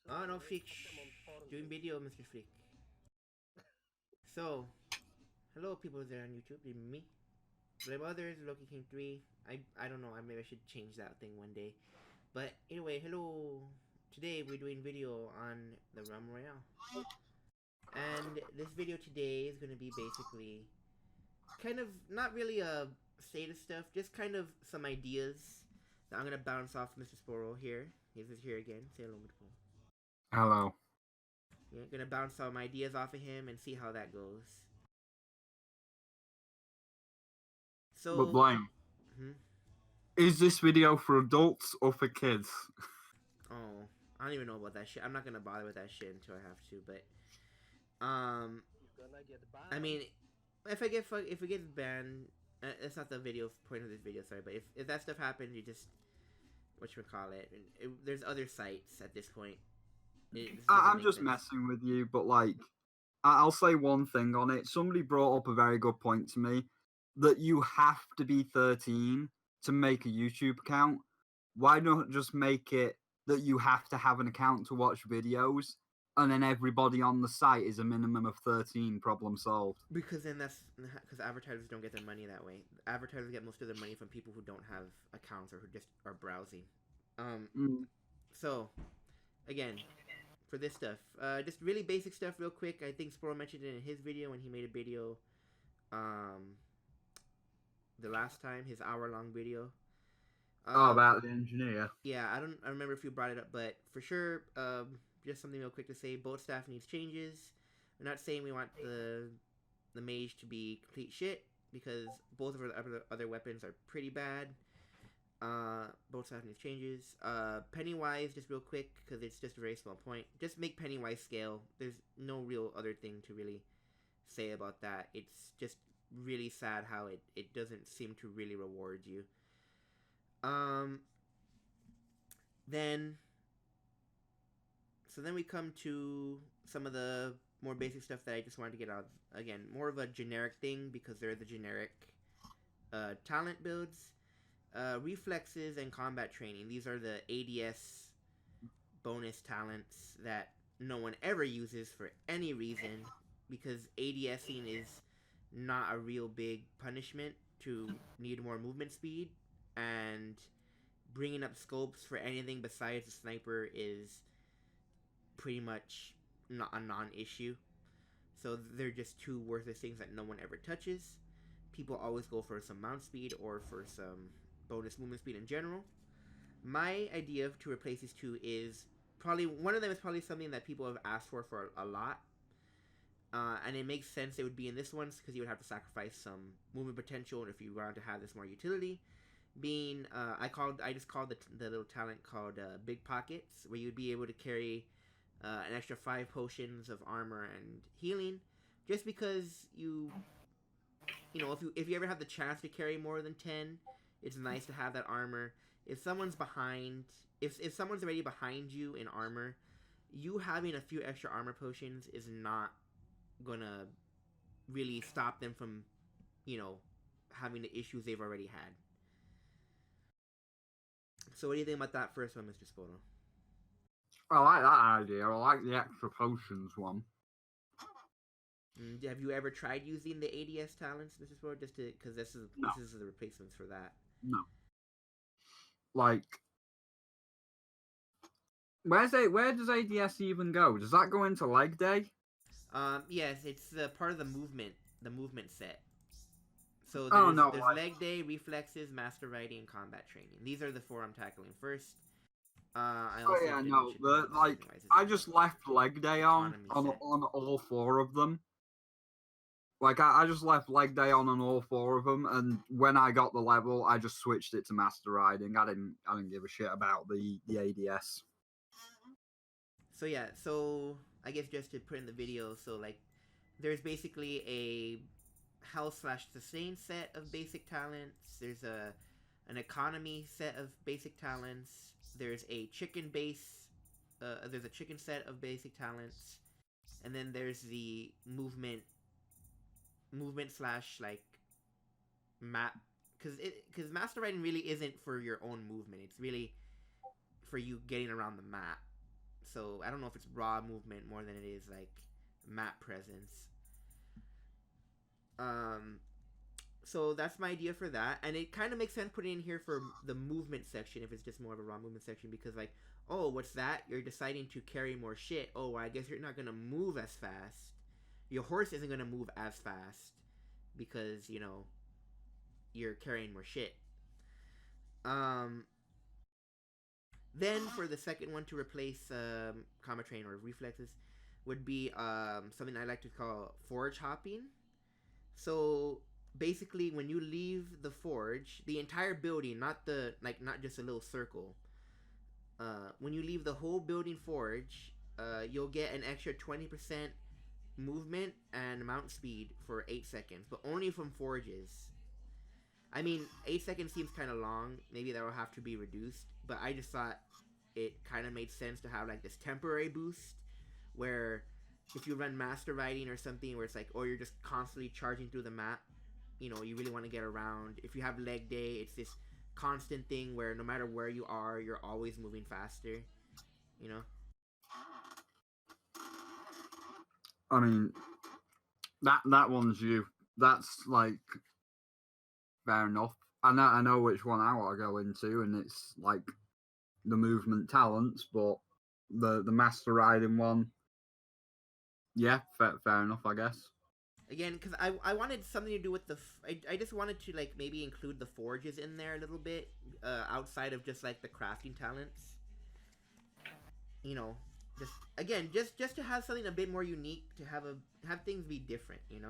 Oh no, Freak. Doing video, Mr. Freak. So, hello people there on YouTube. Me. Blame Others, Loki King 3. I don't know, maybe I should change that thing one day. But anyway, hello. Today we're doing video on the Royale. And this video today is going to be basically kind of not really a status stuff, just kind of some ideas that I'm going to bounce off Mr. Sporo here. He's here again. Say hello, Mr. Sporo. Hello. Yeah, gonna bounce some ideas off of him and see how that goes. So, But Blaine, is this video for adults or for kids? Oh, I don't even know about that shit. I'm not gonna bother with that shit until I have to. But, I mean, if it gets banned, that's not the point of this video. Sorry, but if that stuff happens, you just whatchamacallit. There's other sites at this point. I'm just messing with you, but like, I'll say one thing on it. Somebody brought up a very good point to me that you have to be 13 to make a YouTube account. Why not just make it that you have to have an account to watch videos, and then everybody on the site is a minimum of 13? Problem solved. Because then because advertisers don't get their money that way. Advertisers get most of their money from people who don't have accounts or who just are browsing. So, again, for this stuff, just really basic stuff real quick. I think Sporo mentioned it in his video when he made a video the last time, his hour-long video. About the engineer. Yeah, I remember if you brought it up, but for sure, just something real quick to say. Boat staff needs changes. We're not saying we want the Mage to be complete shit, because both of our other weapons are pretty bad. Boat staff needs changes. Pennywise, just real quick, because it's just a very small point. Just make Pennywise scale. There's no real other thing to really say about that. It's just really sad how it doesn't seem to really reward you. Then we come to some of the more basic stuff that I just wanted to get out. Again, more of a generic thing, because they're the generic talent builds. Reflexes and combat training. These are the ADS bonus talents that no one ever uses for any reason, because ADSing is not a real big punishment to need more movement speed, and bringing up scopes for anything besides a sniper is pretty much not a non-issue. So they're just two worthless things that no one ever touches. People always go for some mount speed or for some bonus movement speed in general. My idea to replace these two is probably one of them is probably something that people have asked for a lot. And it makes sense it would be in this one, because you would have to sacrifice some movement potential if you wanted to have this more utility. Being, I just called the little talent called Big Pockets, where you'd be able to carry an extra 5 potions of armor and healing, just because you know, if you ever have the chance to carry more than 10, it's nice to have that armor. If someone's behind, if someone's already behind you in armor, you having a few extra armor potions is not gonna really stop them from, having the issues they've already had. So what do you think about that first one, Mr. Spoto? I like that idea. I like the extra potions one. Have you ever tried using the ADS talents, Mr. Spoto? Just because this is the replacements for that. No. Like, where does ADS even go? Does that go into leg day? Yes, it's part of the movement set. So there's leg day, reflexes, master riding, and combat training. These are the 4 I'm tackling first. I just left leg day on all 4 of them. Like, I just left leg day on all 4 of them, and when I got the level, I just switched it to master riding. I didn't give a shit about the ADS. So yeah, so I guess just to put in the video, so like, there's basically a health/sustain set of basic talents. There's an economy set of basic talents. There's a chicken set of basic talents, and then there's the movement / like map, because master riding really isn't for your own movement. It's really for you getting around the map. So I don't know if it's raw movement more than it is like map presence. Um, so that's my idea for that, and it kind of makes sense putting in here for the movement section if it's just more of a raw movement section, because like, oh, what's that? You're deciding to carry more shit. Oh, I guess you're not gonna move as fast. Your horse isn't gonna move as fast because you're carrying more shit. Um, then for the second one to replace combat train or reflexes would be something I like to call forge hopping. So basically, when you leave the forge, the entire building, not just a little circle. When you leave the whole building forge, you'll get an extra 20% movement and mount speed for 8 seconds, but only from forges. I mean, 8 seconds seems kind of long. Maybe that will have to be reduced, but I just thought it kind of made sense to have like this temporary boost where if you run master riding or something where it's like, or you're just constantly charging through the map, you really want to get around. If you have leg day, it's this constant thing where no matter where you are, you're always moving faster, you know? I mean, that one's you. That's like fair enough. I know which one I want to go into, and it's like the movement talents, but the master riding one, yeah, fair enough, I guess. Again, because I wanted something to do with I just wanted to like maybe include the forges in there a little bit, outside of just like the crafting talents. Just again, just to have something a bit more unique, to have things be different. And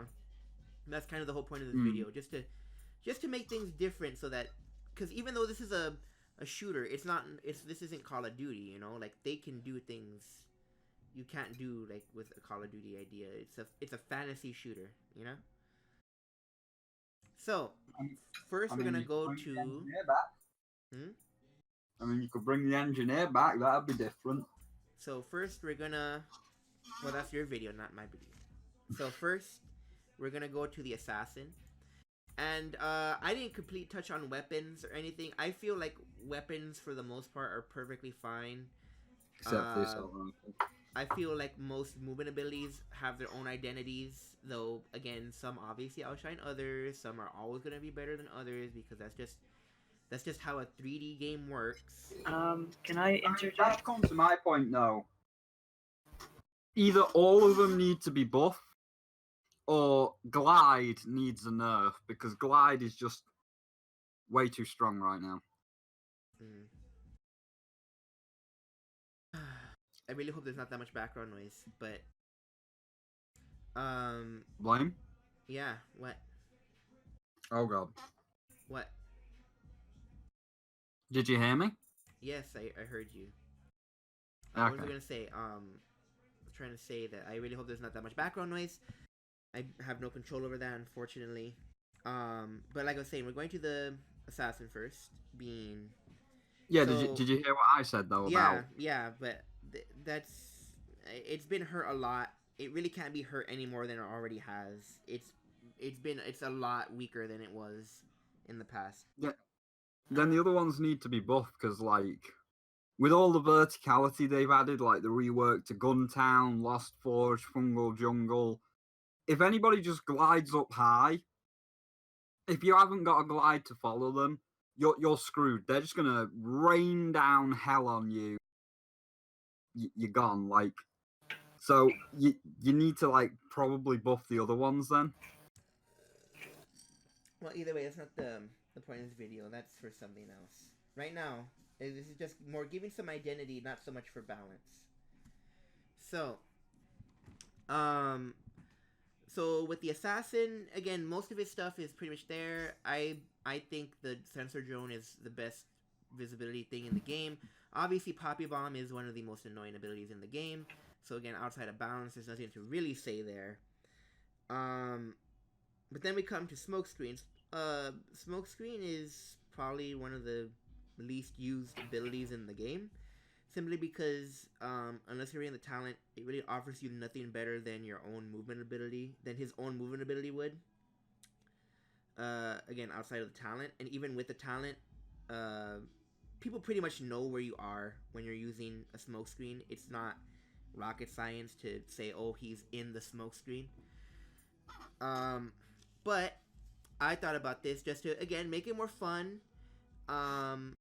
that's kind of the whole point of this video, just to make things different, so that, because even though this is a shooter, this isn't Call of Duty. Like they can do things you can't do like with a Call of Duty idea. It's a fantasy shooter. So first we're gonna go to. I mean, you could bring the engineer back. That'd be different. So first we're gonna. Well, that's your video, not my video. So first we're gonna go to the assassin. And I didn't complete touch on weapons or anything. I feel like weapons for the most part are perfectly fine. Except for assault rifle. I feel like most movement abilities have their own identities, though again, some obviously outshine others. Some are always gonna be better than others because that's just how a 3D game works. Can I interject? That comes to my point though. Either all of them need to be buffed, or Glide needs a nerf, because Glide is just way too strong right now. I really hope there's not that much background noise, but Blame? yeah, what? Oh god. What? Did you hear me? Yes, I heard you. Okay. What was I gonna say? I was trying to say that I really hope there's not that much background noise. I have no control over that, unfortunately. But like I was saying, we're going to the assassin first, being. Yeah, so, did you hear what I said though? Yeah, but it's been hurt a lot. It really can't be hurt any more than it already has. It's a lot weaker than it was in the past. Yeah. Then the other ones need to be buffed, because like with all the verticality they've added, like the rework to Guntown, Lost Forge, Fungal Jungle, if anybody just glides up high, if you haven't got a glide to follow them, you're screwed. They're just gonna rain down hell on you. You're gone. Like, so you need to like probably buff the other ones then. Well, either way, that's not the point of this video. That's for something else. Right now, this is just more giving some identity, not so much for balance. So, so with the assassin, again, most of his stuff is pretty much there. I think the sensor drone is the best visibility thing in the game. Obviously, Poppy Bomb is one of the most annoying abilities in the game. So again, outside of balance, there's nothing to really say there. But then we come to smoke screens. Smoke screen is probably one of the least used abilities in the game. Simply because, unless you're in the talent, it really offers you nothing better than your own movement ability, than his own movement ability would. Again, outside of the talent, and even with the talent, people pretty much know where you are when you're using a smoke screen. It's not rocket science to say, oh, he's in the smoke screen. But I thought about this just to, again, make it more fun. The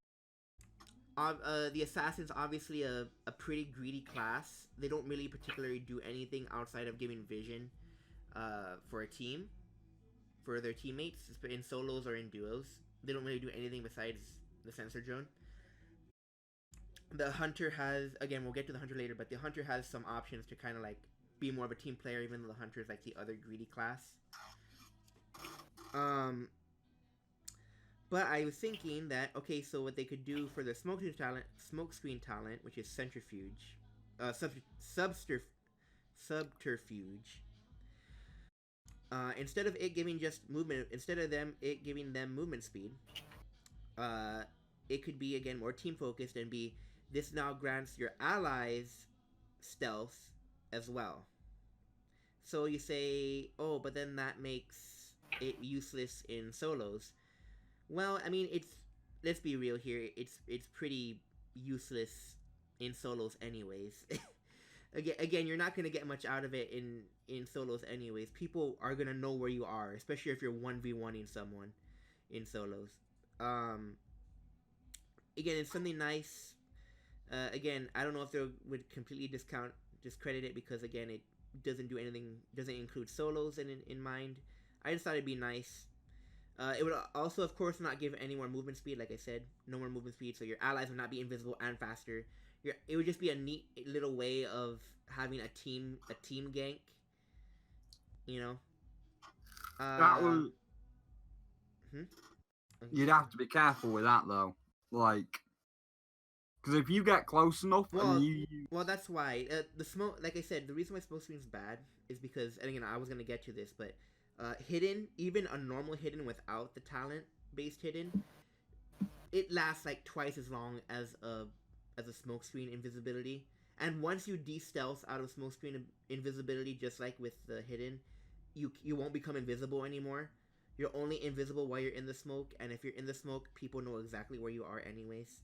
assassin's obviously a pretty greedy class. They don't really particularly do anything outside of giving vision for a team, for their teammates, in solos or in duos. They don't really do anything besides the sensor drone. The hunter has, again, we'll get to the hunter later, but the hunter has some options to kind of like be more of a team player, even though the hunter is like the other greedy class. But I was thinking that, okay, so what they could do for the smoke screen talent, which is centrifuge, subterfuge. Instead of it giving just movement, instead of it giving them movement speed, it could be again more team focused and be this now grants your allies stealth as well. So you say, oh, but then that makes it useless in solos. Well, I mean, let's be real here. It's pretty useless in solos, anyways. Again, you're not gonna get much out of it in solos, anyways. People are gonna know where you are, especially if you're 1v1ing someone in solos. Again, it's something nice. Again, I don't know if they would completely discredit it because again, it doesn't do anything, doesn't include solos in mind. I just thought it'd be nice. It would also, of course, not give any more movement speed. Like I said, no more movement speed, so your allies would not be invisible and faster. It would just be a neat little way of having a team gank. You know. That was. Okay. You'd have to be careful with that though, like, because if you get close enough, well, that's why the smoke. Like I said, the reason why smoke screen's bad is because, and again, I was gonna get to this, but hidden, even a normal hidden without the talent based hidden, it lasts like twice as long as a smoke screen invisibility. And once you de-stealth out of smoke screen invisibility, just like with the hidden, you won't become invisible anymore. You're only invisible while you're in the smoke, and if you're in the smoke, people know exactly where you are anyways.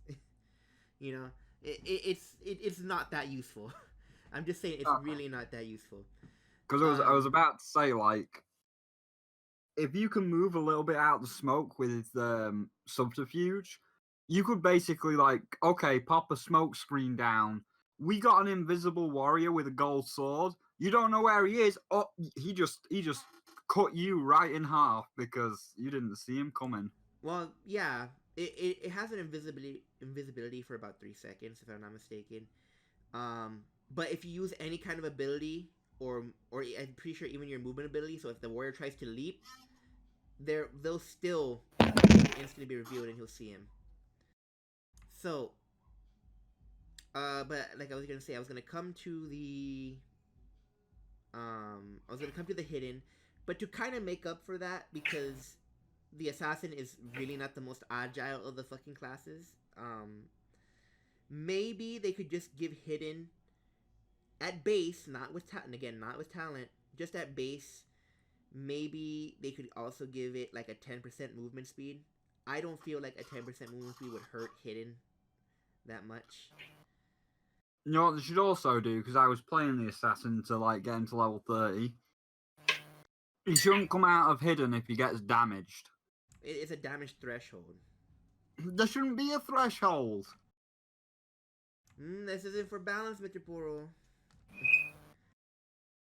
You know, it's not that useful. I'm just saying it's really not that useful. Because I was about to say, like, if you can move a little bit out of the smoke with subterfuge, you could basically, like, okay, pop a smoke screen down. We got an invisible warrior with a gold sword. You don't know where he is. Oh, he just cut you right in half because you didn't see him coming. Well, yeah, it has an invisibility for about 3 seconds, if I'm not mistaken. But if you use any kind of ability, or I'm pretty sure even your movement ability, so if the warrior tries to leap, they'll still instantly be revealed and he'll see him. So, but like I was gonna say, I was gonna come to the hidden, but to kind of make up for that, because the assassin is really not the most agile of the fucking classes. Maybe they could just give hidden at base, not with talent. Again, not with talent, just at base. Maybe they could also give it like a 10% movement speed. I don't feel like a 10% movement speed would hurt hidden that much. You know what they should also do, because I was playing the assassin to like get him to level 30. He shouldn't come out of hidden if he gets damaged. It's a damage threshold. There shouldn't be a threshold. This isn't for balance, Mr. Poro.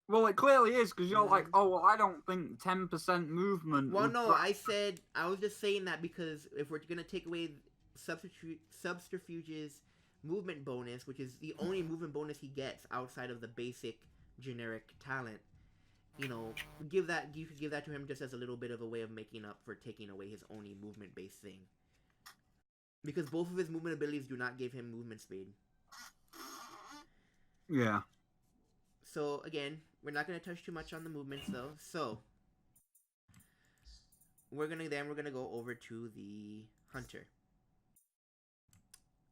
Well, it clearly is, because you're like, oh, well, I don't think 10% movement... Well, no, I was just saying that because if we're going to take away Subterfuge's movement bonus, which is the only movement bonus he gets outside of the basic generic talent, you know, you could give that to him just as a little bit of a way of making up for taking away his only movement-based thing. Because both of his movement abilities do not give him movement speed. Yeah. So, again, we're not going to touch too much on the movements, though. So, we're going to go over to the hunter.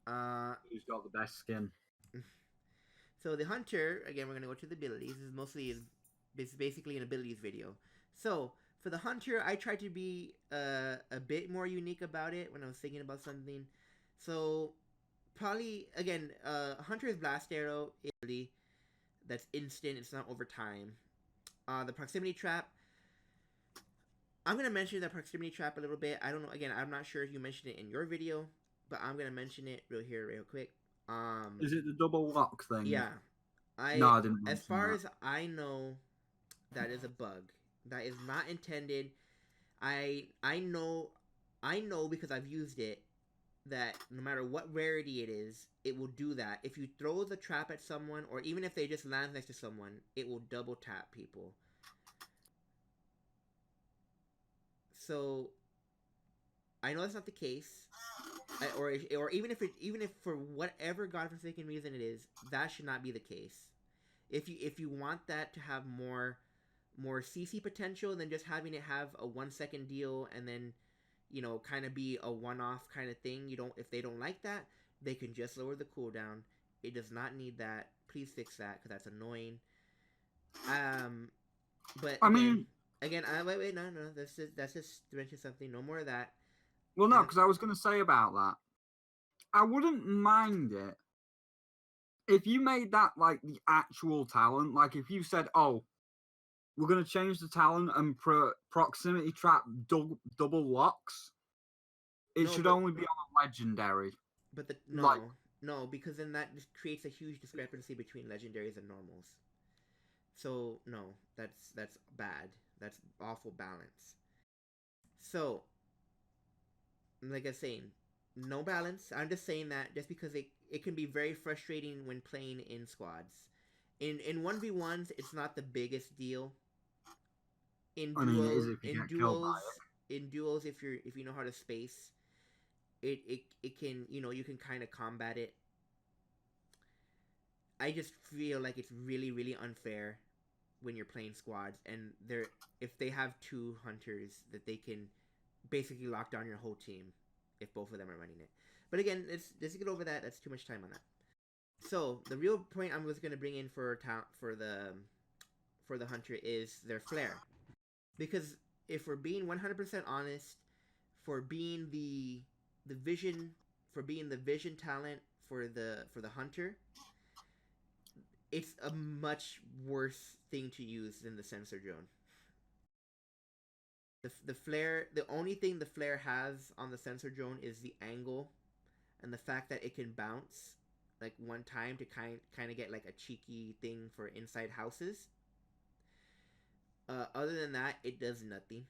Who's got the best skin? So, the hunter, again, we're going to go to the abilities. This is basically an abilities video. So, for the hunter, I tried to be a bit more unique about it when I was thinking about something. So probably again, Hunter's Blast Arrow is really that's instant. It's not over time. The proximity trap. I'm gonna mention the proximity trap a little bit. I don't know. Again, I'm not sure if you mentioned it in your video, but I'm gonna mention it real quick. Is it the double lock thing? Yeah. No, I didn't As mention far that. as I know, that is a bug. That is not intended. I know because I've used it that no matter what rarity it is, it will do that. If you throw the trap at someone, or even if they just land next to someone, it will double tap people. So I know that's not the case, or even if for whatever godforsaken reason it is, that should not be the case. If you want that to have more CC potential than just having it have a 1 second deal and then kind of be a one-off kind of thing. If they don't like that, they can just lower the cooldown. It does not need that. Please fix that because that's annoying. But I mean, wait, no, that's just to mention something. No more of that. Well, no, because I was going to say about that. I wouldn't mind it if you made that like the actual talent. Like if you said, "Oh, we're going to change the talent and proximity trap double locks." It should only be on a legendary. But no, because then that just creates a huge discrepancy between legendaries and normals. So no, that's bad. That's awful balance. So, like I was saying, no balance. I'm just saying that just because it can be very frustrating when playing in squads. In 1v1s, it's not the biggest deal. In duos, if you know how to space, it can you can kind of combat it. I just feel like it's really unfair when you're playing squads and if they have two hunters that they can basically lock down your whole team if both of them are running it. But again, let's get over that. That's too much time on that. So the real point I was gonna bring in for the hunter is their flare, because if we're being 100% honest, for being the vision talent for the hunter, it's a much worse thing to use than the sensor drone. The flare, the only thing the flare has on the sensor drone is the angle and the fact that it can bounce like one time to kind of get like a cheeky thing for inside houses. Other than that, it does nothing.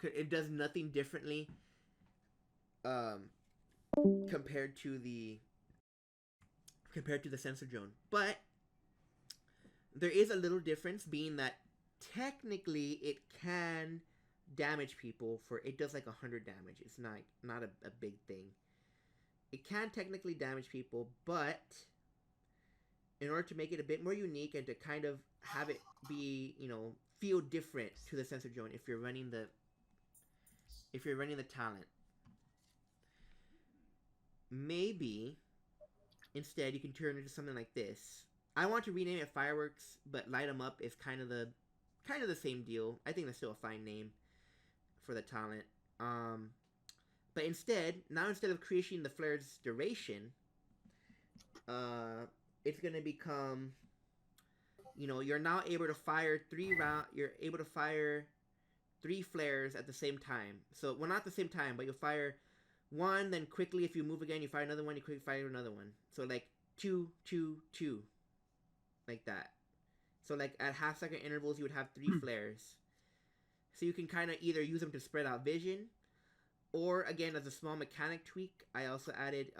It does nothing differently compared to the sensor drone. But there is a little difference, being that technically it can damage people. It does like 100 damage. It's not a big thing. It can technically damage people, but in order to make it a bit more unique and to kind of have it be, feel different to the sensor drone, if you're running the talent, maybe instead you can turn it into something like this. I want to rename it Fireworks, but Light 'em Up is kind of the same deal. I think that's still a fine name for the talent. But instead of creating the flare's duration, it's gonna become, you're now able to fire you're able to fire 3 flares at the same time. So, well, not at the same time, but you'll fire one, then quickly if you move again, you fire another one, you quickly fire another one. So like 2, 2, 2, like that. So like at half-second intervals, you would have 3 flares. So you can kind of either use them to spread out vision, or again as a small mechanic tweak, I also added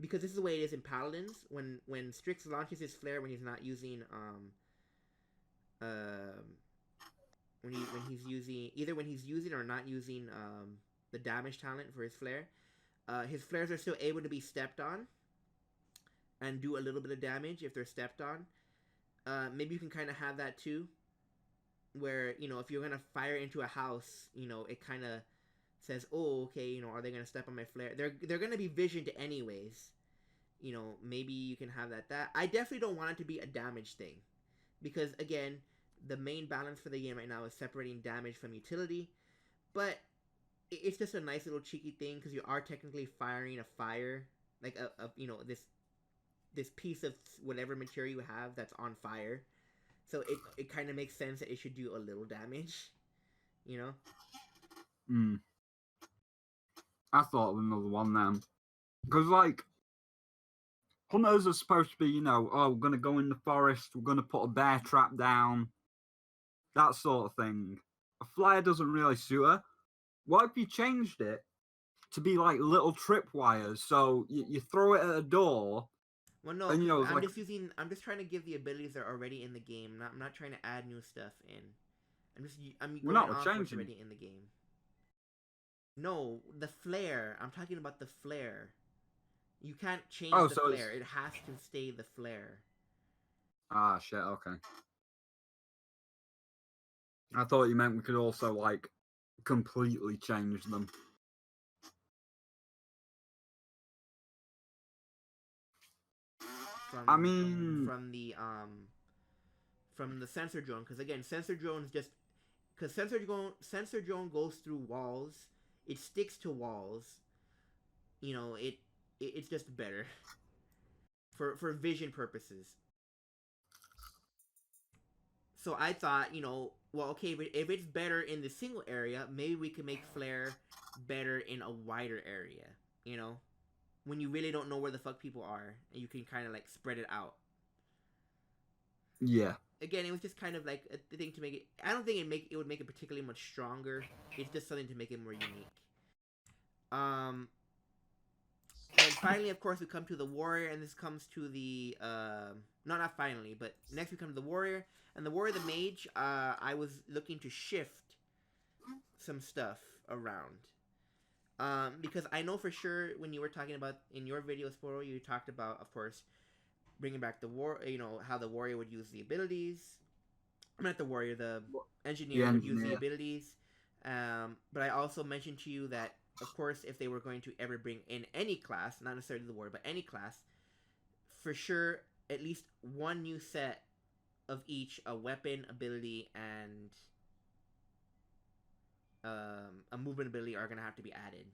because this is the way it is in Paladins. When Strix launches his flare when he's not using when he's using or not using the damage talent for his flare, his flares are still able to be stepped on and do a little bit of damage if they're stepped on. Maybe you can kind of have that too, where if you're gonna fire into a house, it kind of says, oh, okay, are they gonna step on my flare? They're gonna be visioned anyways. Maybe you can have that. I definitely don't want it to be a damage thing, because again, the main balance for the game right now is separating damage from utility. But it's just a nice little cheeky thing because you are technically firing a fire, like a this piece of whatever material you have that's on fire. So it kind of makes sense that it should do a little damage, you know. Hmm. I thought of another one then, because like hunters are supposed to be, oh, we're gonna go in the forest, we're gonna put a bear trap down, that sort of thing. A flare doesn't really suit her. What if you changed it to be like little tripwires? So you throw it at a door, Well, no, and because it's like, I'm just trying to give the abilities that are already in the game. I'm not trying to add new stuff in. I'm we're going not off what's changing. already in the game. No, the flare. I'm talking about the flare. You can't change the so flare. It has to stay the flare. Ah, shit. Okay. I thought you meant we could also like completely change them. I mean, From the sensor drone, because again, sensor drones just because sensor drone goes through walls. It sticks to walls. It's just better for vision purposes. So I thought, well, okay, but if it's better in the single area, maybe we can make flare better in a wider area. When you really don't know where the fuck people are, and you can kind of like spread it out. Yeah. Again, it was just kind of like a thing to make it. I don't think it would make it particularly much stronger. It's just something to make it more unique. And finally, of course, we come to the warrior, and this comes to the not finally, but next we come to the warrior, and the warrior, the mage. I was looking to shift some stuff around. Because I know for sure when you were talking about in your video, Sporo, you talked about, of course, bringing back the war. How the warrior would use the abilities. I'm not the warrior. The engineer would use the abilities. But I also mentioned to you that, of course, if they were going to ever bring in any class, not necessarily the warrior, but any class, for sure, at least one new set of each, a weapon, ability, and a movement ability are going to have to be added.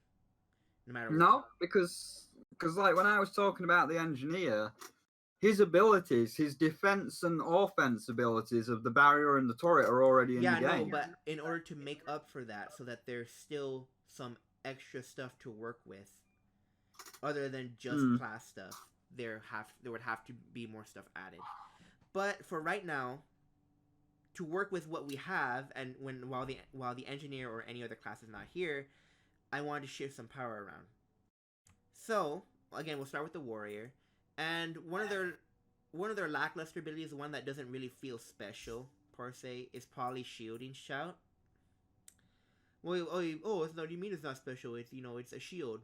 No matter what. No, because like when I was talking about the engineer, his abilities, his defense and offense abilities of the barrier and the turret are already in the game. Yeah, no, but in order to make up for that, so that there's still some extra stuff to work with, other than just class stuff, there would have to be more stuff added. But for right now, to work with what we have, and while the engineer or any other class is not here, I wanted to shift some power around. So again, we'll start with the warrior, and one of their lackluster abilities, the one that doesn't really feel special per se, is probably shielding shout. Well, it's not. You mean it's not special? It's it's a shield.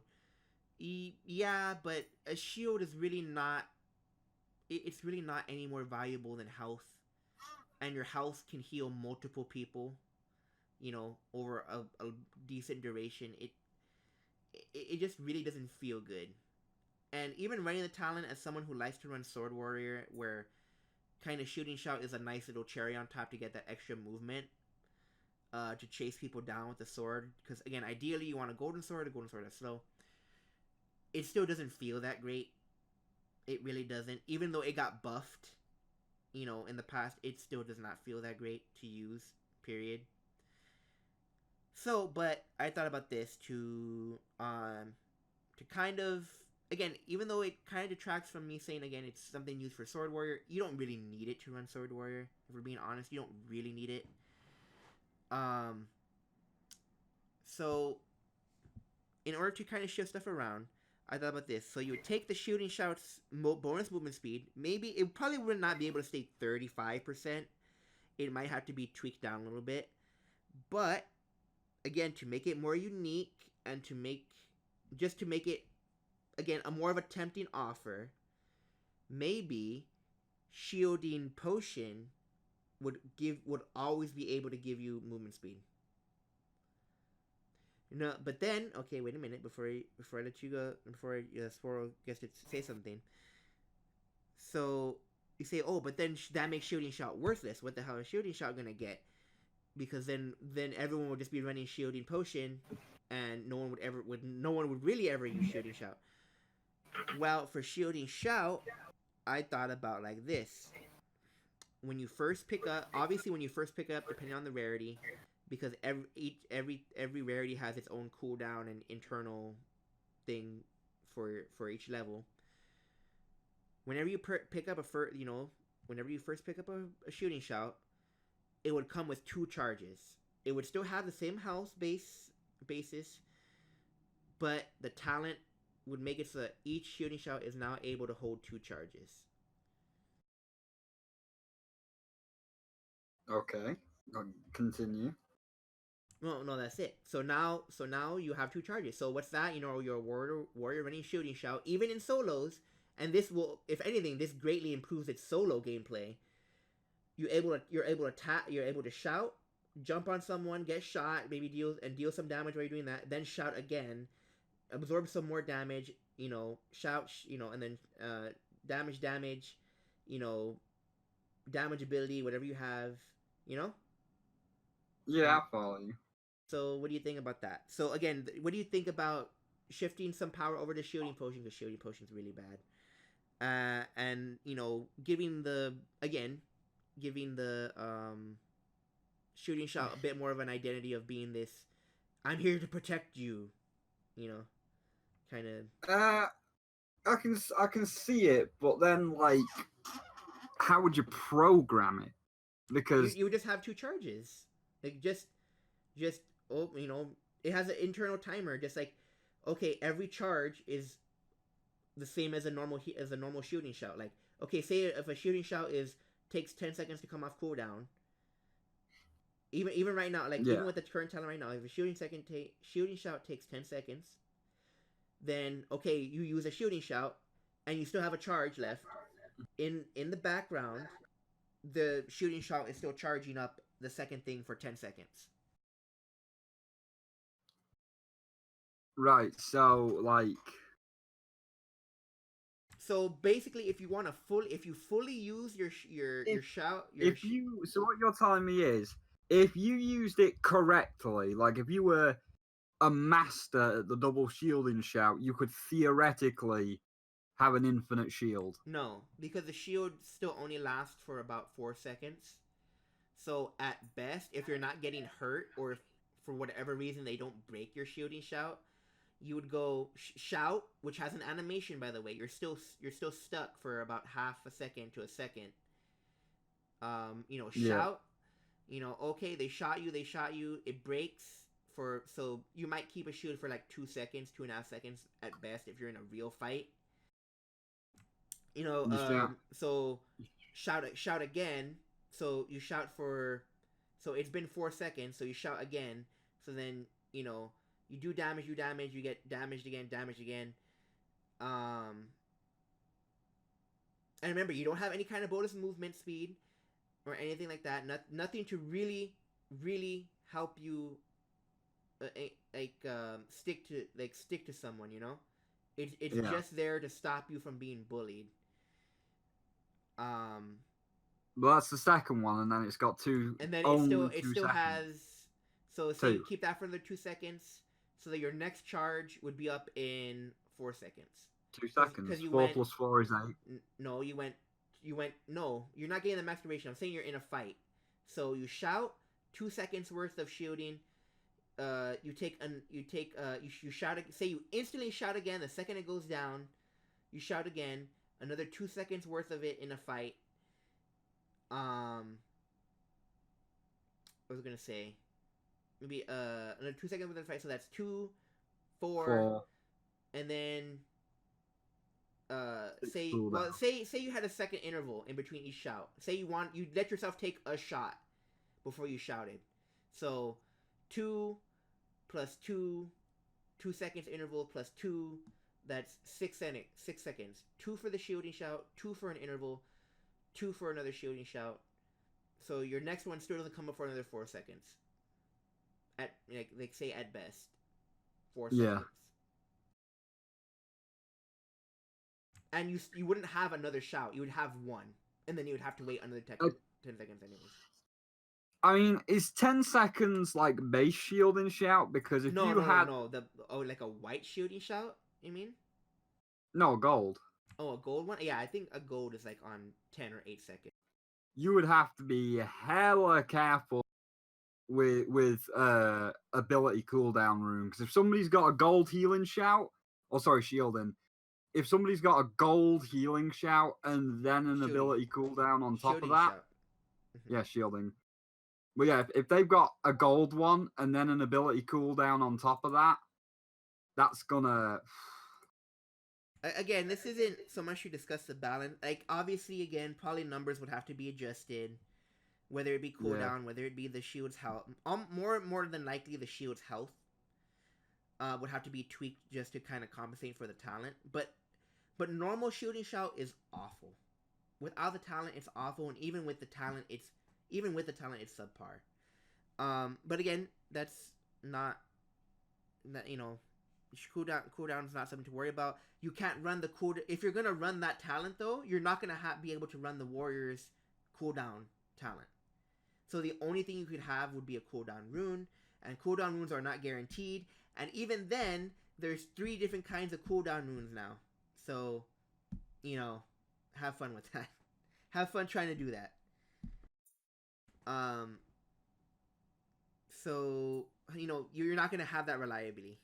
Yeah, but a shield is really not. It's really not any more valuable than health, and your health can heal multiple people. Over a decent duration. It just really doesn't feel good. And even running the talent as someone who likes to run Sword Warrior, where kind of shooting shout is a nice little cherry on top to get that extra movement, to chase people down with the sword. Because again, ideally you want a golden sword that's slow. It still doesn't feel that great. It really doesn't. Even though it got buffed, in the past, it still does not feel that great to use, period. So, but I thought about this to kind of, again, even though it kind of detracts from me saying, again, it's something used for Sword Warrior, you don't really need it to run Sword Warrior. If we're being honest, you don't really need it. So, in order to kind of shift stuff around, I thought about this. So you would take the shooting shout's bonus movement speed. Maybe it probably would not be able to stay 35%. It might have to be tweaked down a little bit. But again, to make it more unique and to make it, again, a more of a tempting offer, maybe shielding potion would always be able to give you movement speed. No, but then, okay, wait a minute before I let you go, before Sporo gets to say something. So you say, oh, but then that makes shielding shot worthless. What the hell is shielding shot gonna get? Because then everyone will just be running shielding potion, and no one would really ever use shooting shout. Well, for shielding shout, I thought about like this. When you first pick up, obviously when you first pick up, depending on the rarity, because every rarity has its own cooldown and internal thing for each level. Whenever you pick up whenever you first pick up a shooting shout, it would come with 2 charges. It would still have the same health basis, but the talent would make it so that each shooting shout is now able to hold 2 charges. Okay, continue. No, that's it. So now you have 2 charges. So what's that? Your warrior running shooting shout, even in solos, and this will, if anything, this greatly improves its solo gameplay. You're able to shout, jump on someone, get shot, maybe deal some damage while you're doing that, then shout again, absorb some more damage, shout, and then damage, damage ability, whatever you have, Yeah, I follow you. So what do you think about that? So again, what do you think about shifting some power over to shielding potion, because shielding potion is really bad, and giving the shooting shout a bit more of an identity of being this, I'm here to protect you, kind of. I can see it, but then like, how would you program it? Because you would just have 2 charges, like just it has an internal timer, just like, okay, every charge is the same as a normal shooting shout. Like, okay, say if a shooting shout takes 10 seconds to come off cooldown, even right now, like, even with the current talent right now, if a shooting shout takes 10 seconds, then okay, you use a shooting shout and you still have a charge left. In the background, the shooting shout is still charging up the second thing for 10 seconds. Right, so like, so basically, if you fully use your shout, so what you're telling me is, if you used it correctly, like if you were a master at the double shielding shout, you could theoretically have an infinite shield. No, because the shield still only lasts for about 4 seconds. So at best, if you're not getting hurt, or if for whatever reason they don't break your shielding shout, you would go shout, which has an animation, by the way. You're still stuck for about half a second to a second. Shout. Okay, they shot you. It breaks so you might keep a shield for like 2 seconds, 2.5 seconds at best if you're in a real fight. So shout again. So you shout for, so it's been 4 seconds. So you shout again. So then you do damage, you get damaged again. And remember, you don't have any kind of bonus movement speed or anything like that. Nothing to really help you stick to someone. It's just there to stop you from being bullied. Well, that's the second one, and then it's got 2. And then it still has. So say you keep that for another 2 seconds, so that your next charge would be up in 4 seconds. 2 seconds. 4 plus 4 is 8. No, you went. No, you're not getting the max duration. I'm saying you're in a fight. So you shout, 2 seconds worth of shielding. You shout. Say you instantly shout again. The second it goes down, you shout again. Another 2 seconds worth of it in a fight. What was I gonna say? Maybe another 2 seconds worth of fight. So that's 2, 4, and then say you had a second interval in between each shout. Say you let yourself take a shot before you shouted. So 2 plus 2 seconds interval plus 2, that's 6 seconds. 2 for the shielding shout, 2 for an interval, 2 for another shielding shout. So your next one still doesn't come up for another 4 seconds. At say at best 4 seconds. And you wouldn't have another shout. You would have one, and then you would have to wait another 10 seconds anyways. I mean, is 10 seconds like base shielding shout? Because if No, you no, had no. Like a white shielding shout. You mean? no gold, Oh, a gold one? Yeah, I think a gold is like on 10 or 8 seconds. you would have to be hella careful with ability cooldown room. Because if somebody's got a gold healing shout, or sorry, shielding, if somebody's got a gold healing shout and then an Shielding. ability cooldown on top Shielding of that, shout. yeah, shielding. But yeah, if they've got a gold one and then an ability cooldown on top of that, that's gonna. Again, this isn't so much to discuss the balance. Like, obviously, again, probably numbers would have to be adjusted. Whether it be cooldown, whether it be the shield's health. More than likely, the shield's health would have to be tweaked just to kind of compensate for the talent. But normal shielding shout is awful. Without the talent, it's awful, and even with the talent, it's subpar. But again, that's not that cooldown is not something to worry about. You can't run the cooldown if you're gonna run that talent though. You're not gonna be able to run the warrior's cooldown talent. So the only thing you could have would be a cooldown rune, and cooldown runes are not guaranteed. And even then, there's 3 different kinds of cooldown runes now. So, have fun with that. Have fun trying to do that. So you're not gonna have that reliability.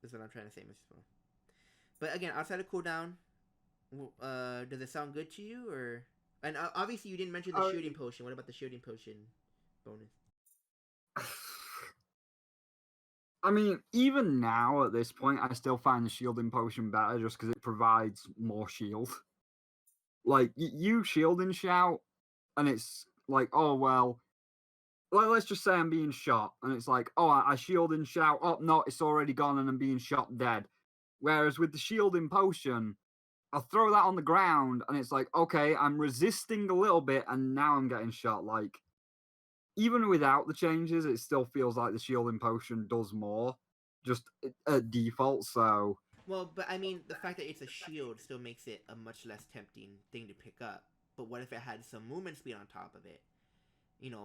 Is what I'm trying to say, Mr. Spoon. But again, outside of cooldown, does it sound good to you, or? And obviously, you didn't mention the shielding potion. What about the shielding potion bonus? I mean, even now at this point, I still find the shielding potion better just because it provides more shield. Like, you shielding shout, and it's like, oh, well, let's just say I'm being shot, and it's like, oh, I shield and shout, oh, no, it's already gone and I'm being shot dead. Whereas with the shielding potion, I'll throw that on the ground, and it's like, okay, I'm resisting a little bit, and now I'm getting shot. Like, even without the changes, it still feels like the shielding potion does more, just at default. So, well, but I mean, the fact that it's a shield still makes it a much less tempting thing to pick up. But what if it had some movement speed on top of it?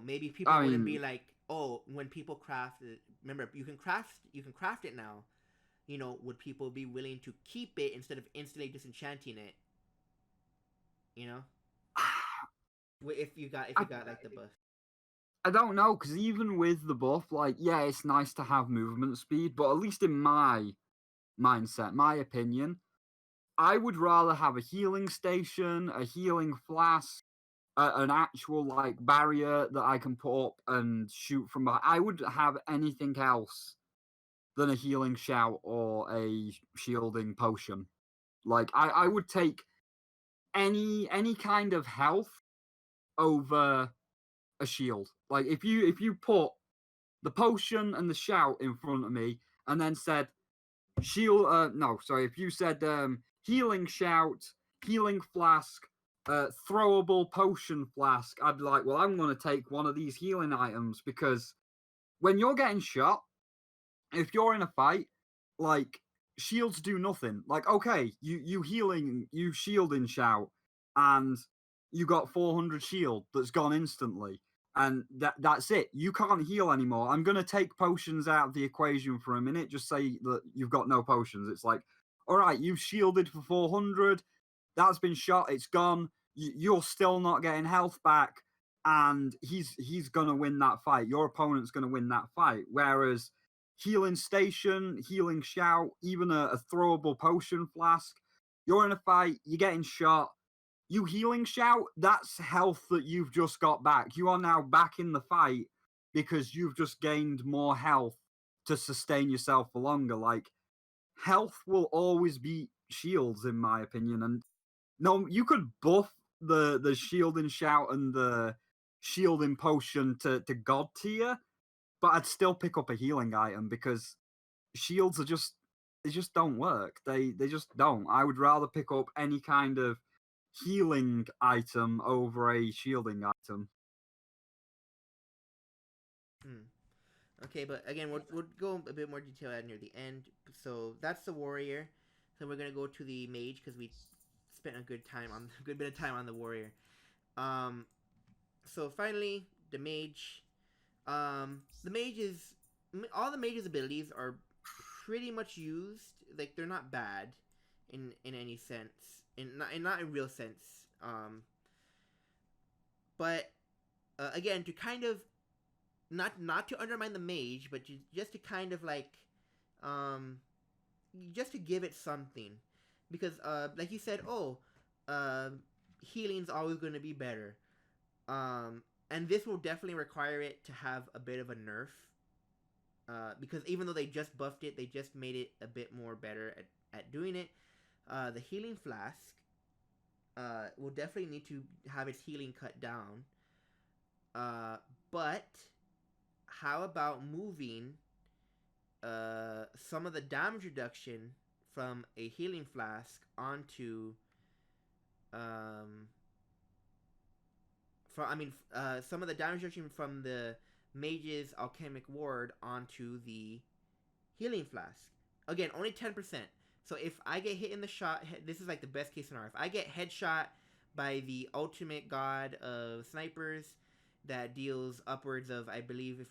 Maybe people wouldn't be like, oh, when people craft. Remember, you can craft it now. Would people be willing to keep it instead of instantly disenchanting it? If you got like the buff. I don't know, because even with the buff, like, yeah, it's nice to have movement speed, but at least in my mindset, my opinion, I would rather have a healing station, a healing flask, an actual like barrier that I can put up and shoot from behind. I would have anything else than a healing shout or a shielding potion. Like, I would take any kind of health over a shield. Like, if you put the potion and the shout in front of me and then said shield no, sorry, if you said healing shout, healing flask, throwable potion flask, I'd be like, well, I'm going to take one of these healing items, because when you're getting shot, if you're in a fight, like, shields do nothing. Like, okay, you shielding shout, and you got 400 shield that's gone instantly, and that's it. You can't heal anymore. I'm gonna take potions out of the equation for a minute. Just say that you've got no potions. It's like, all right, you've shielded for 400. That's been shot. It's gone. You're still not getting health back, and he's gonna win that fight. Your opponent's gonna win that fight. Whereas healing station, healing shout, even a throwable potion flask, you're in a fight, you're getting shot, you healing shout, that's health that you've just got back. You are now back in the fight because you've just gained more health to sustain yourself for longer. Like, health will always beat shields, in my opinion. And no, you could buff the shielding shout and the shielding potion to god tier, but I'd still pick up a healing item, because shields they just don't work. They just don't. I would rather pick up any kind of healing item over a shielding item. Okay, but again, we'll go a bit more detail near the end. So that's the warrior. So we're gonna go to the mage because we spent a good bit of time on the warrior. So finally, the mage. The all the mage's abilities are pretty much used. Like they're not bad in any sense, not in real sense. But again, to kind of not to undermine the mage, but just to kind of like um just to give it something, because like you said, healing's always going to be better. And this will definitely require it to have a bit of a nerf. Because even though they just buffed it, they just made it a bit more better at doing it. The healing flask will definitely need to have its healing cut down. But how about moving some of the damage reduction from a healing flask onto some of the damage reduction from the mage's alchemic ward onto the healing flask. Again, only 10%. So if I get hit in the shot, this is like the best case scenario. If I get headshot by the ultimate god of snipers that deals upwards of, I believe, if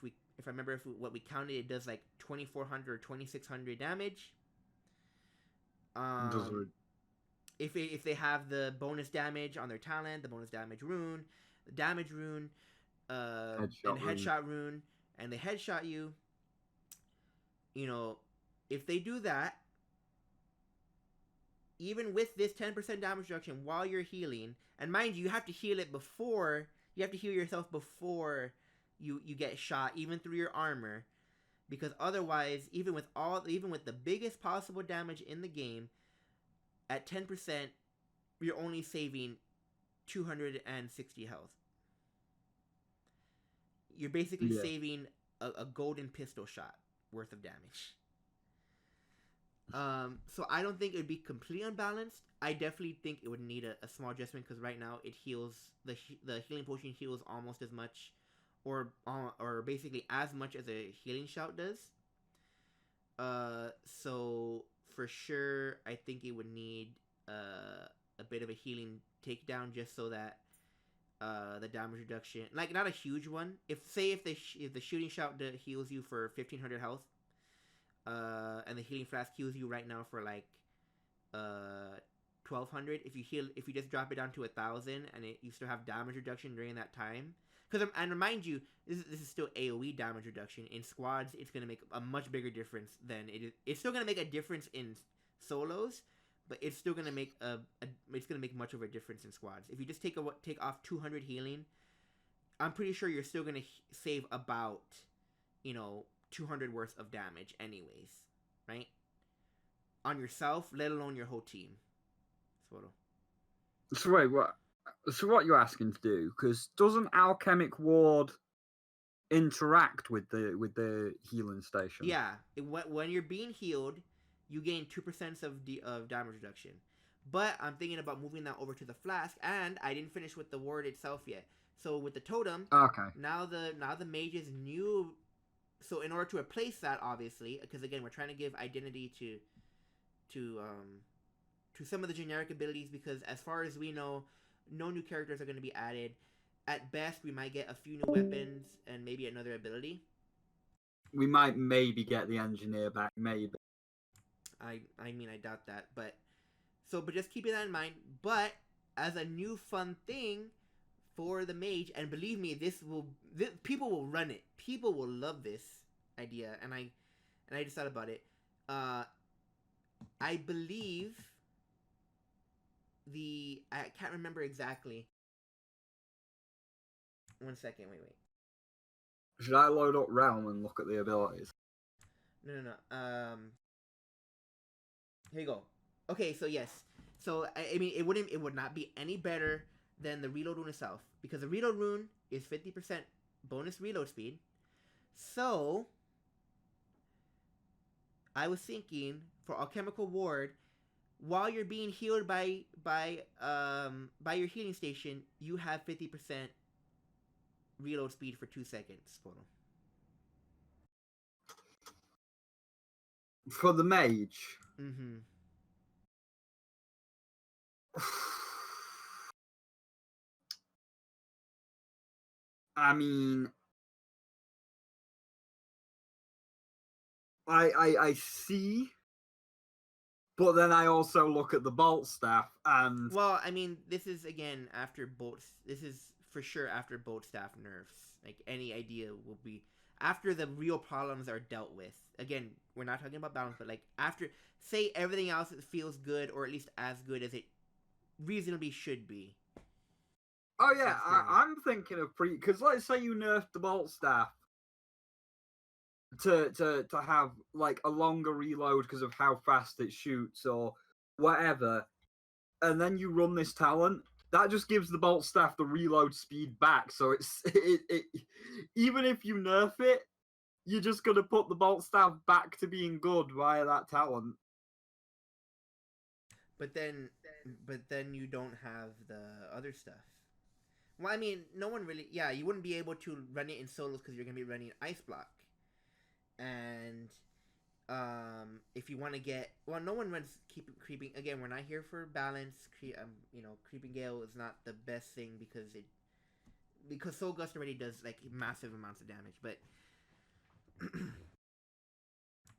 I remember what we counted, it does like 2,400 or 2,600 damage. If they have the bonus damage on their talent, the bonus damage rune, the damage rune, headshot rune, and they headshot you, if they do that, even with this 10% damage reduction while you're healing, and mind you, you have to heal yourself before you get shot, even through your armor, because otherwise, even with the biggest possible damage in the game, at 10%, you're only saving 260 health. You're basically saving a golden pistol shot worth of damage. So I don't think it would be completely unbalanced. I definitely think it would need a small adjustment, because right now it heals, the healing potion heals almost as much, or basically as much as a healing shout does. So for sure, I think it would need a bit of a healing takedown, just so that the damage reduction, like not a huge one. If the shooting shout heals you for 1,500 health, and the healing flask heals you right now for like 1,200. If you just drop it down to 1,000 and you still have damage reduction during that time, and remind you, this is still AOE damage reduction. In squads, it's gonna make a much bigger difference than it is. It's still gonna make a difference in solos, but it's still gonna make it's gonna make much of a difference in squads. If you just take off 200 healing, I'm pretty sure you're still gonna save about 200 worth of damage anyways, right? On yourself, let alone your whole team. So wait, what? So what you're asking to do? Because doesn't alchemic ward interact with the healing station? Yeah, when you're being healed, you gain 2% of damage reduction. But I'm thinking about moving that over to the flask, and I didn't finish with the ward itself yet. So with the totem, okay. Now the mage's new. So in order to replace that, obviously, because again we're trying to give identity to some of the generic abilities, because as far as we know, no new characters are going to be added. At best, we might get a few new weapons and maybe another ability. We might maybe get the engineer back, maybe. I doubt that, but just keeping that in mind. But as a new fun thing for the mage, and believe me, people will run it. People will love this idea, and I just thought about it. I believe I can't remember exactly. One second, wait. Should I load up Realm and look at the abilities? No. Here you go. Okay, so yes. So I mean, it would not be any better than the reload rune itself, because the reload rune is 50% bonus reload speed. So I was thinking, for alchemical ward, while you're being healed by your healing station, you have 50% reload speed for 2 seconds total. For the mage. Mm-hmm. I mean, I see, but then I also look at the bolt staff and Well, I mean, this is again after bolt. This is for sure after bolt staff nerfs. Like any idea will be after the real problems are dealt with. Again, we're not talking about balance, but like after say everything else feels good or at least as good as it reasonably should be. oh yeah, I'm thinking of because let's say you nerf the bolt staff to have like a longer reload because of how fast it shoots or whatever, and then you run this talent. That just gives the bolt staff the reload speed back. So it even if you nerf it, you're just gonna put the bolt staff back to being good via that talent. But then you don't have the other stuff. Well, I mean, no one really. Yeah, you wouldn't be able to run it in solos because you're gonna be running Ice Block, and if you want to get no one runs creeping. Again, we're not here for balance. Creeping Gale is not the best thing because Soul Gust already does like massive amounts of damage. But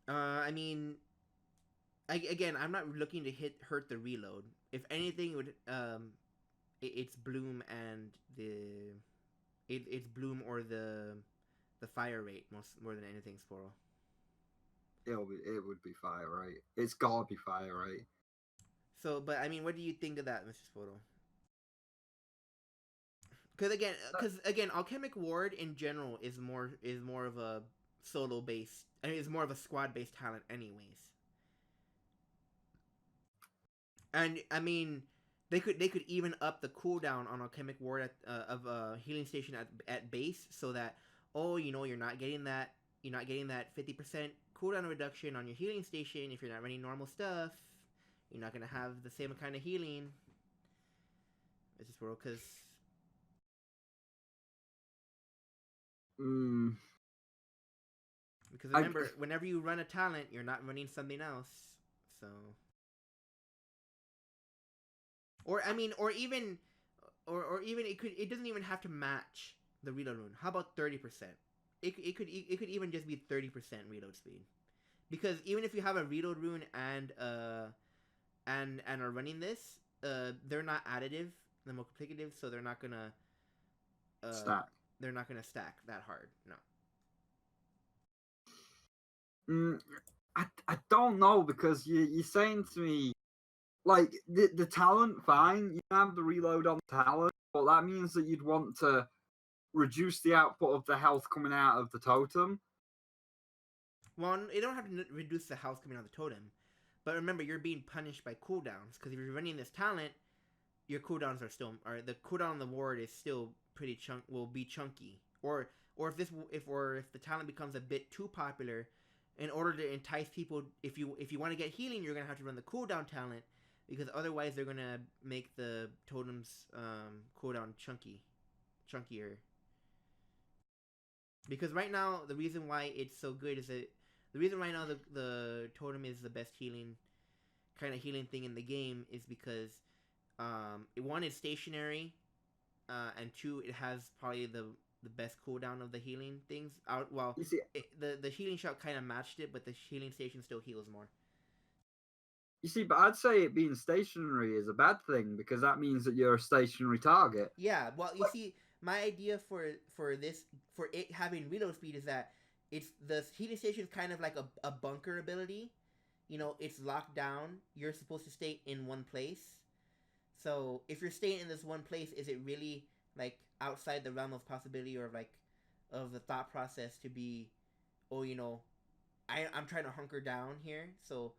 I mean, again, I'm not looking to hurt the reload. If anything, it would it's Bloom and it's Bloom or the fire rate more than anything, Sporal. It would be fire rate. It's gotta be fire rate. So, but I mean, what do you think of that, Mr. Sporal? Because again, Alchemic Ward in general is more of a solo based. I mean, it's more of a squad based talent, anyways. And I mean, they could even up the cooldown on Alchemic Ward of a healing station at base, so that you're not getting that 50% cooldown reduction on your healing station if you're not running normal stuff. You're not gonna have the same kind of healing. It's just world because. Because remember, whenever you run a talent, you're not running something else. So. Or I mean, or even it doesn't even have to match the reload rune. How about 30%? It could even just be 30% reload speed, because even if you have a reload rune and are running this, they're not additive, they're multiplicative, so they're not gonna stack. They're not gonna stack that hard. No. I don't know, because you're saying to me like the talent, fine, you have the reload on the talent, but that means that you'd want to reduce the output of the health coming out of the totem. Well, you don't have to reduce the health coming out of the totem, but remember, you're being punished by cooldowns, because if you're running this talent, your cooldowns are the cooldown on the ward is still will be chunky, or if the talent becomes a bit too popular, in order to entice people, if you want to get healing, you're gonna have to run the cooldown talent, because otherwise they're gonna make the totem's cooldown chunkier. Because right now, the reason why it's so good is that the reason right now the totem is the best healing thing in the game is because one, is stationary, and two, it has probably the best cooldown of the healing things. You see, the healing shot kind of matched it, but the healing station still heals more. You see, but I'd say it being stationary is a bad thing, because that means that you're a stationary target. Yeah, well, you see, my idea for it having reload speed is that the healing station is kind of like a bunker ability. It's locked down. You're supposed to stay in one place. So if you're staying in this one place, is it really like outside the realm of possibility, or like of the thought process to be, I'm trying to hunker down here, so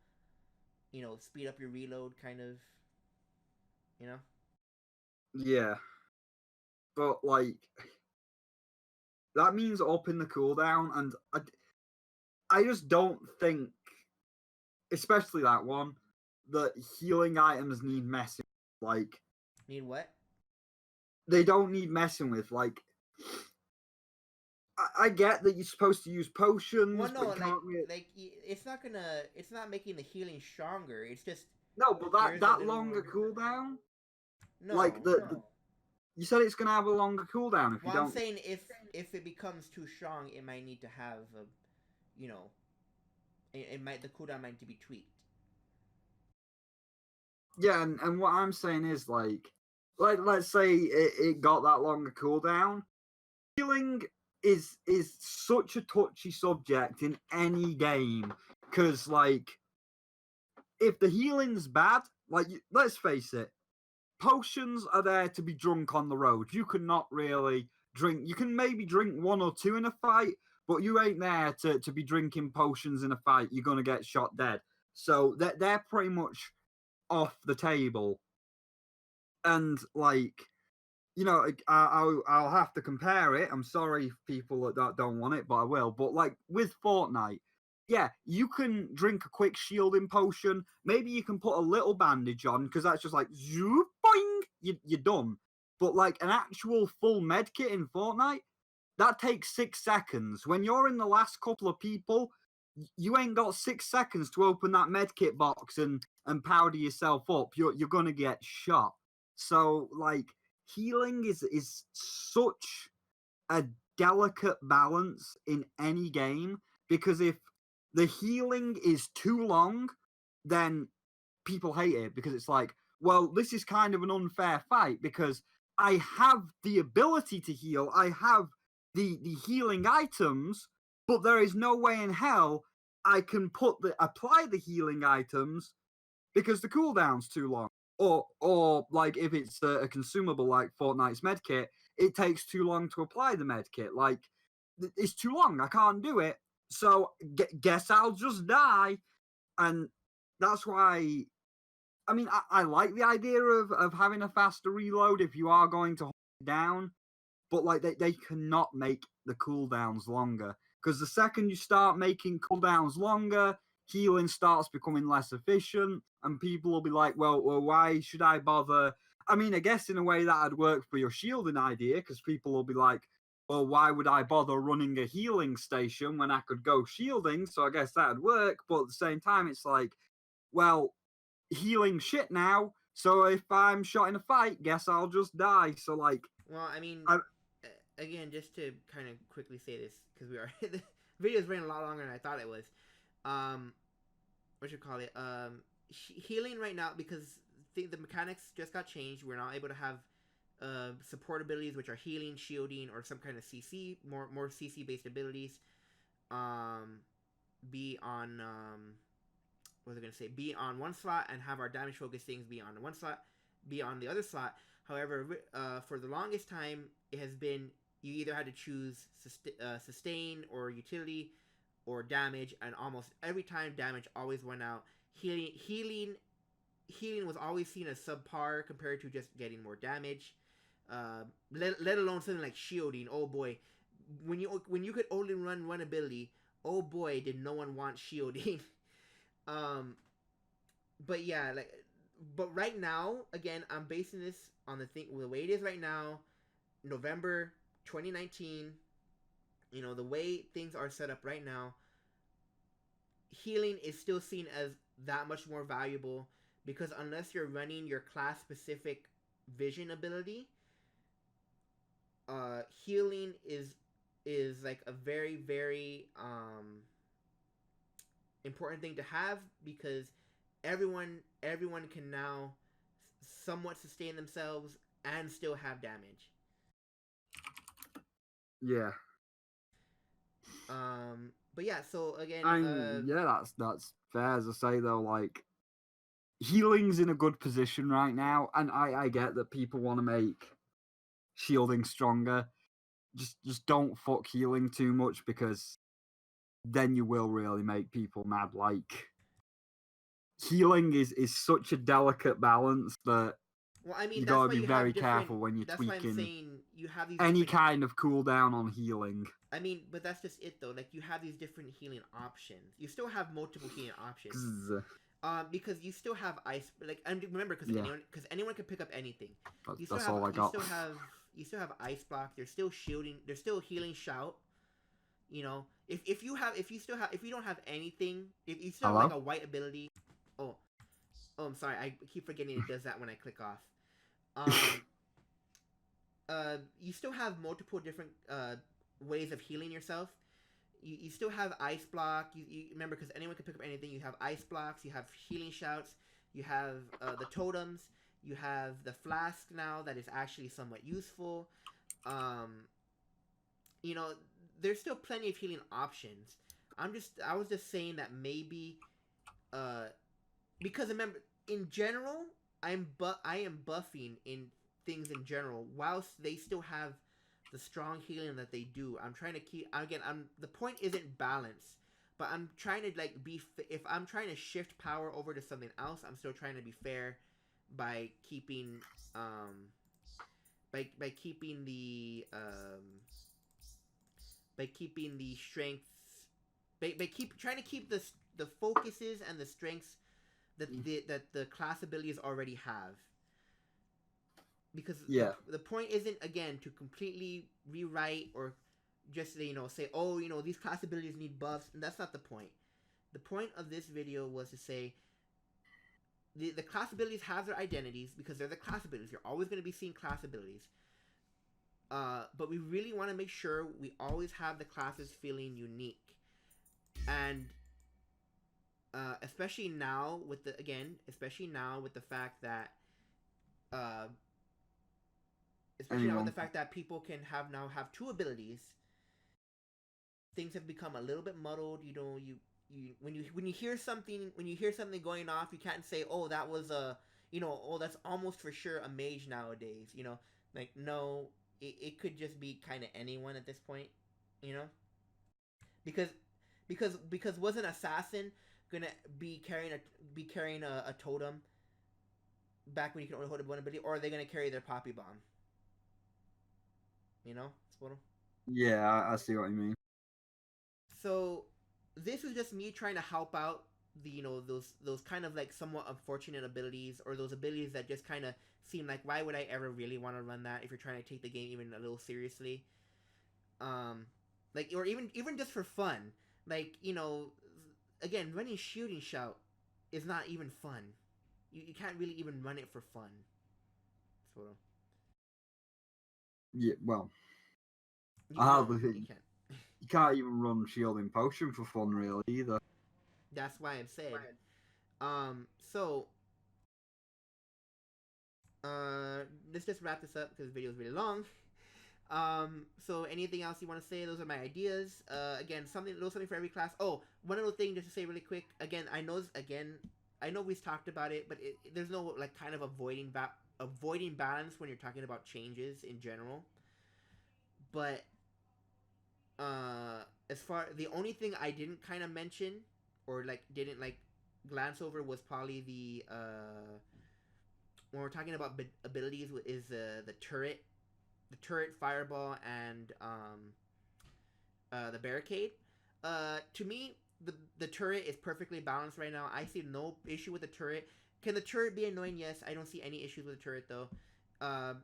speed up your reload, kind of. Yeah, but like that means upping the cooldown, and I just don't think, especially that one, that healing items need messing. Like, need what? They don't need messing with. Like, I get that you're supposed to use potions. Well, no, but it's not making the healing stronger. It's just no, but that longer cooldown. No, like you said it's gonna have a longer cooldown if you don't. I'm saying if it becomes too strong, it might need to have the cooldown might be tweaked. Yeah, and what I'm saying is let's say it got that long a cooldown. Healing is such a touchy subject in any game because if the healing's bad, let's face it, potions are there to be drunk on the road. You cannot really drink. You can maybe drink one or two in a fight, but you ain't there to be drinking potions in a fight. You're gonna get shot dead. So they're pretty much off the table. And I'll have to compare it. I'm sorry, people that don't want it, but I will. But with Fortnite, yeah, you can drink a quick shielding potion. Maybe you can put a little bandage on because that's just zoop, boing, you're done. But an actual full med kit in Fortnite, that takes 6 seconds. When you're in the last couple of people, you ain't got 6 seconds to open that med kit box and powder yourself up. You're gonna get shot. So healing is such a delicate balance in any game because if the healing is too long, then people hate it because it's well, this is kind of an unfair fight because I have the ability to heal, I have the healing items, but there is no way in hell I can apply the healing items because the cooldown's too long. Or if it's a consumable like Fortnite's medkit, it takes too long to apply the medkit. It's too long. I can't do it. So guess I'll just die. And that's why. I mean, I like the idea of having a faster reload if you are going to hold it down, but they cannot make the cooldowns longer because the second you start making cooldowns longer, healing starts becoming less efficient, and people will be like, well, why should I bother? I mean, I guess in a way that'd work for your shielding idea, because people will be like, well, why would I bother running a healing station when I could go shielding? So I guess that'd work, but at the same time, it's well, healing shit now, so if I'm shot in a fight, guess I'll just die. So well, I mean, again, just to kind of quickly say this, because the video's running a lot longer than I thought it was. What should call it? Healing right now, because the mechanics just got changed. We're not able to have support abilities, which are healing, shielding, or some kind of CC, more CC based abilities. Be on what was I gonna say? Be on one slot and have our damage focus things be on one slot, be on the other slot. However, for the longest time, it has been you either had to choose sustain or utility or damage, and almost every time damage always went out. Healing was always seen as subpar compared to just getting more damage. Let alone something like shielding. Oh boy, when you could only run one ability, oh boy, did no one want shielding. But yeah, but right now, again, I'm basing this on the way it is right now, November 2019. The way things are set up right now, healing is still seen as that much more valuable because unless you're running your class specific vision ability, healing is a very, very important thing to have because everyone can now somewhat sustain themselves and still have damage. Yeah. But yeah, so again, yeah, that's fair. As I say though, healing's in a good position right now, and I get that people want to make shielding stronger. Just don't fuck healing too much because then you will really make people mad. Healing is such a delicate balance that well, I mean, you gotta be very careful when you're tweaking. That's why I'm saying you have these any kind of cooldown on healing. I mean, but that's just it though. You have these different healing options. You still have multiple healing options. Because you still have ice. And remember, because anyone can pick up anything. That's all I got. You still have ice block. There's still shielding. There's still healing shout. If you don't have anything, if you still have a white ability. Oh, I'm sorry. I keep forgetting it does that when I click off. You still have multiple different ways of healing yourself. you still have ice block. You remember, because anyone can pick up anything. You have ice blocks. You have healing shouts. You have the totems. You have the flask now that is actually somewhat useful. You know, there's still plenty of healing options. I was just saying that maybe, because remember, in general, I am buffing in things in general, whilst they still have the strong healing that they do. I'm trying to keep, again, the point isn't balance, but I'm trying to like if I'm trying to shift power over to something else, I'm still trying to be fair by keeping by keeping the by keeping the strengths, by trying to keep the focuses and the strengths that the class abilities already have. Because the point isn't, again, to completely rewrite or just say, oh, these class abilities need buffs, and that's not the point. The point of this video was to say the class abilities have their identities because they're the class abilities. You're always going to be seeing class abilities. But we really want to make sure we always have the classes feeling unique. And especially now with the fact that people can have two abilities, things have become a little bit muddled. When you hear something going off, you can't say, oh, that was that's almost for sure a mage nowadays. No, it could just be kind of anyone at this point, because was an assassin gonna be carrying a totem back when you can only hold one ability, or are they gonna carry their poppy bomb? Yeah, I see what you mean. So this was just me trying to help out the those kind of like somewhat unfortunate abilities, or those abilities that just kind of seem like, why would I ever really want to run that if you're trying to take the game even a little seriously, or even just for fun, again, running shooting shout is not even fun. You can't really even run it for fun. Yeah, well, you can't. You can't even run shielding potion for fun, really, either. That's why I'm saying. So let's just wrap this up because the video is really long. So anything else you want to say? Those are my ideas. Again, something for every class. Oh, one little thing just to say really quick. Again, I know we've talked about it, but there's no like kind of avoiding balance when you're talking about changes in general. But the only thing I didn't kind of mention or didn't glance over was probably the when we're talking about abilities is the turret, fireball, and the barricade. To me, the turret is perfectly balanced right now. I see no issue with the turret. Can the turret be annoying? Yes, I don't see any issues with the turret though.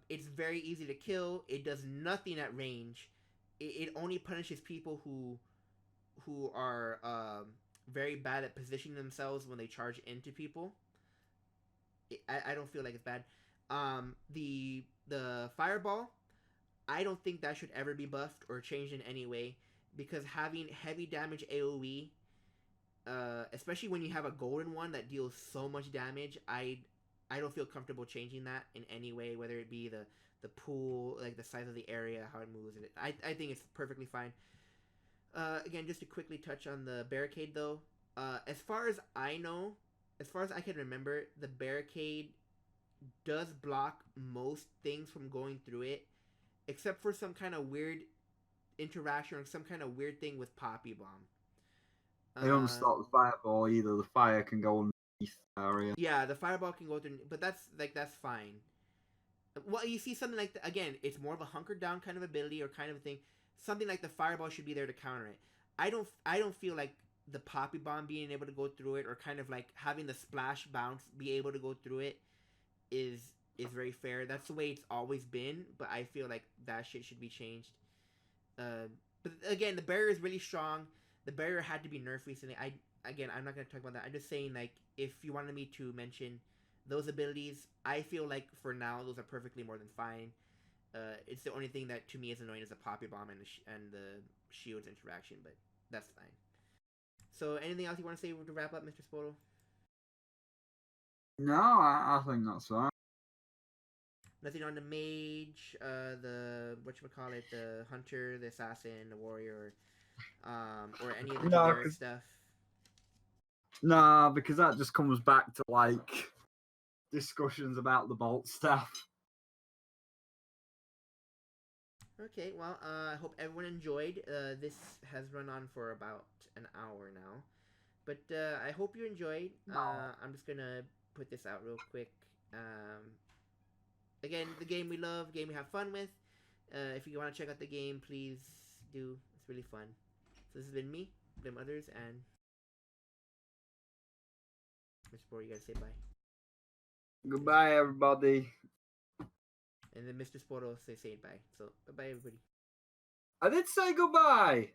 It's very easy to kill. It does nothing at range. It only punishes people who are very bad at positioning themselves when they charge into people. I don't feel like it's bad. The fireball, I don't think that should ever be buffed or changed in any way, because having heavy damage AoE, especially when you have a golden one that deals so much damage, I don't feel comfortable changing that in any way, whether it be the pool, like the size of the area, how it moves. I think it's perfectly fine. Again, just to quickly touch on the barricade though, as far as I can remember, the barricade does block most things from going through it, except for some kind of weird interaction or some kind of weird thing with Poppy Bomb. They don't stop the fireball either. The fire can go underneath the area. Yeah, the fireball can go through, but that's fine. Well, you see something like again, it's more of a hunker down kind of ability or kind of thing. Something like the fireball should be there to counter it. I don't feel like the Poppy Bomb being able to go through it, or kind of like having the splash bounce be able to go through it, is very fair. That's the way it's always been, but I feel like that shit should be changed. But again, the barrier is really strong. The barrier had to be nerfed recently. I'm not gonna talk about that. I'm just saying, like, if you wanted me to mention those abilities, I feel like for now those are perfectly more than fine. It's the only thing that to me is annoying is the Poppy Bomb and the shields interaction, but that's fine. So, anything else you want to say to wrap up, Mr. Sporo? No, I think that's fine. Nothing on the mage, the whatchamacallit, the hunter, the assassin, the warrior, or any of the No, generic 'cause- stuff. Nah, because that just comes back to like discussions about the bolt stuff. Okay, well, I hope everyone enjoyed. This has run on for about an hour now. But I hope you enjoyed. I'm just gonna put this out real quick. Again, the game we love, game we have fun with. If you want to check out the game, please do. It's really fun. So this has been me, Blame Others, and Mr. Spore, you gotta say bye. Goodbye, everybody. And then Mr. Sporo say bye. So bye bye everybody. I did say goodbye.